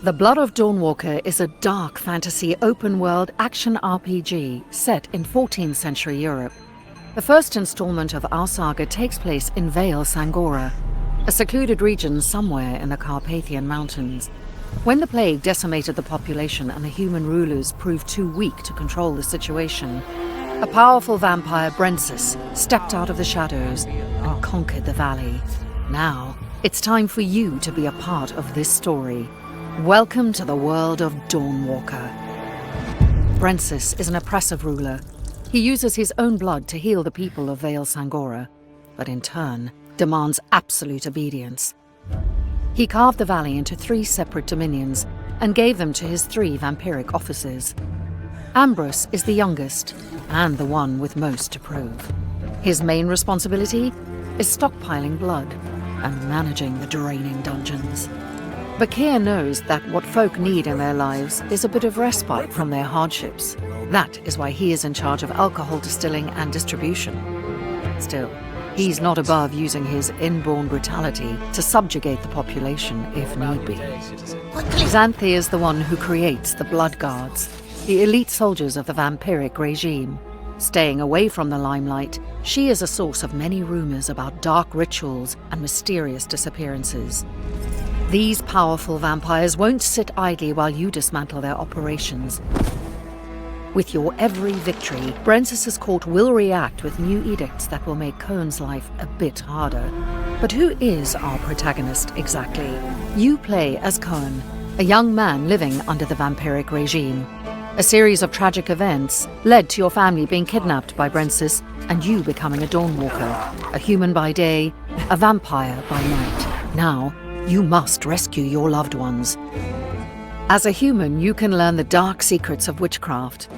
The Blood of Dawnwalker is a dark fantasy open-world action RPG set in 14th century Europe. The first installment of our saga takes place in Vale Sangora, a secluded region somewhere in the Carpathian Mountains. When the plague decimated the population and the human rulers proved too weak to control the situation, a powerful vampire, Brensis, stepped out of the shadows and conquered the valley. Now, it's time for you to be a part of this story. Welcome to the world of Dawnwalker. Brensis is an oppressive ruler. He uses his own blood to heal the people of Vale Sangora, but in turn demands absolute obedience. He carved the valley into 3 separate dominions and gave them to his 3 vampiric officers. Ambrose is the youngest and the one with most to prove. His main responsibility is stockpiling blood and managing the draining dungeons. Bakir knows that what folk need in their lives is a bit of respite from their hardships. That is why he is in charge of alcohol distilling and distribution. Still, he's not above using his inborn brutality to subjugate the population if need be. Xanthi is the one who creates the Blood Guards, the elite soldiers of the vampiric regime. Staying away from the limelight, she is a source of many rumors about dark rituals and mysterious disappearances. These powerful vampires won't sit idly while you dismantle their operations. With your every victory, Brensis' court will react with new edicts that will make Cohen's life a bit harder. But who is our protagonist exactly? You play as Cohen, a young man living under the vampiric regime. A series of tragic events led to your family being kidnapped by Brensis and you becoming a Dawnwalker, a human by day, a vampire by night. Now, you must rescue your loved ones. As a human, you can learn the dark secrets of witchcraft.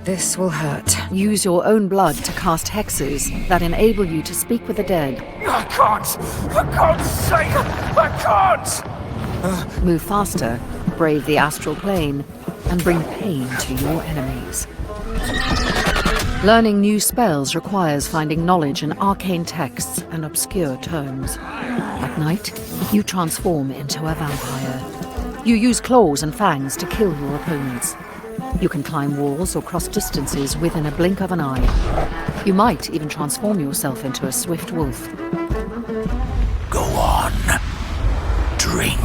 This will hurt. Use your own blood to cast hexes that enable you to speak with the dead. I can't! For God's sake! I can't! Move faster, brave the astral plane, and bring pain to your enemies. Learning new spells requires finding knowledge in arcane texts and obscure tomes. At night, you transform into a vampire. You use claws and fangs to kill your opponents. You can climb walls or cross distances within a blink of an eye. You might even transform yourself into a swift wolf. Go on. Drink.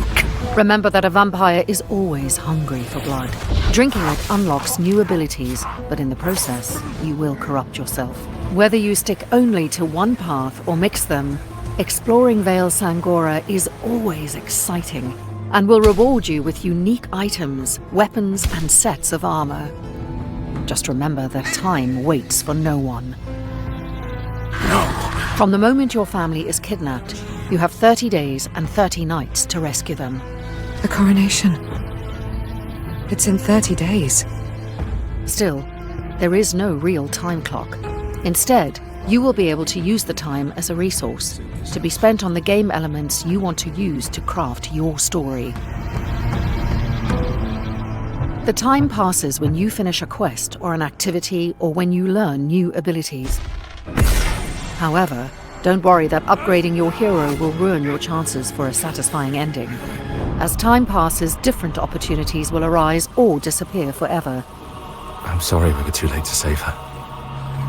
Remember that a vampire is always hungry for blood. Drinking it unlocks new abilities, but in the process, you will corrupt yourself. Whether you stick only to one path or mix them, exploring Vale Sangora is always exciting and will reward you with unique items, weapons, and sets of armor. Just remember that time waits for no one. No. From the moment your family is kidnapped, you have 30 days and 30 nights to rescue them. The coronation. It's in 30 days. Still, there is no real time clock. Instead, you will be able to use the time as a resource, to be spent on the game elements you want to use to craft your story. The time passes when you finish a quest or an activity or when you learn new abilities. However, don't worry that upgrading your hero will ruin your chances for a satisfying ending. As time passes, different opportunities will arise or disappear forever. I'm sorry we were too late to save her.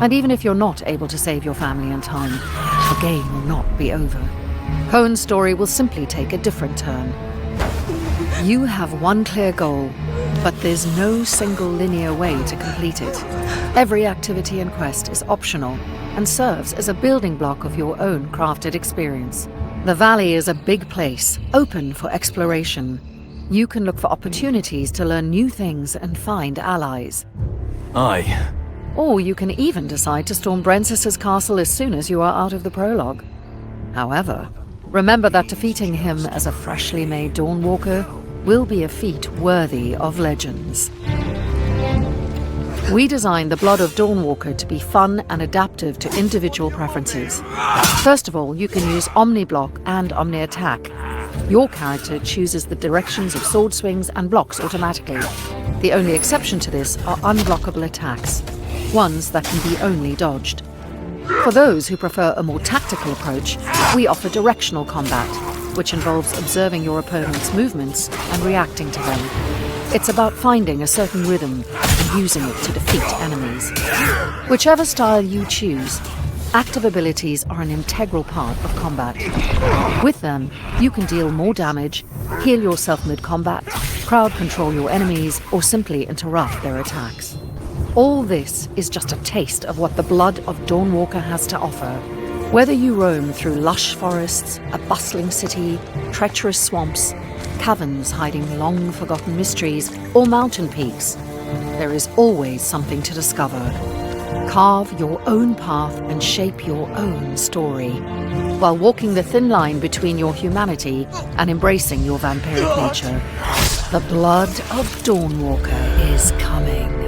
And even if you're not able to save your family in time, the game will not be over. Cohen's story will simply take a different turn. You have one clear goal, but there's no single linear way to complete it. Every activity and quest is optional and serves as a building block of your own crafted experience. The valley is a big place, open for exploration. You can look for opportunities to learn new things and find allies. Aye. Or you can even decide to storm Brensis' castle as soon as you are out of the prologue. However, remember that defeating him as a freshly made Dawnwalker will be a feat worthy of legends. We designed the Blood of Dawnwalker to be fun and adaptive to individual preferences. First of all, you can use Omni-Block and Omni-Attack. Your character chooses the directions of sword swings and blocks automatically. The only exception to this are unblockable attacks, ones that can be only dodged. For those who prefer a more tactical approach, we offer directional combat. which involves observing your opponent's movements and reacting to them. It's about finding a certain rhythm and using it to defeat enemies. Whichever style you choose, active abilities are an integral part of combat. With them, you can deal more damage, heal yourself mid-combat, crowd control your enemies, or simply interrupt their attacks. All this is just a taste of what the blood of Dawnwalker has to offer. Whether you roam through lush forests, a bustling city, treacherous swamps, caverns hiding long-forgotten mysteries, or mountain peaks, there is always something to discover. Carve your own path and shape your own story, while walking the thin line between your humanity and embracing your vampiric nature. The blood of Dawnwalker is coming.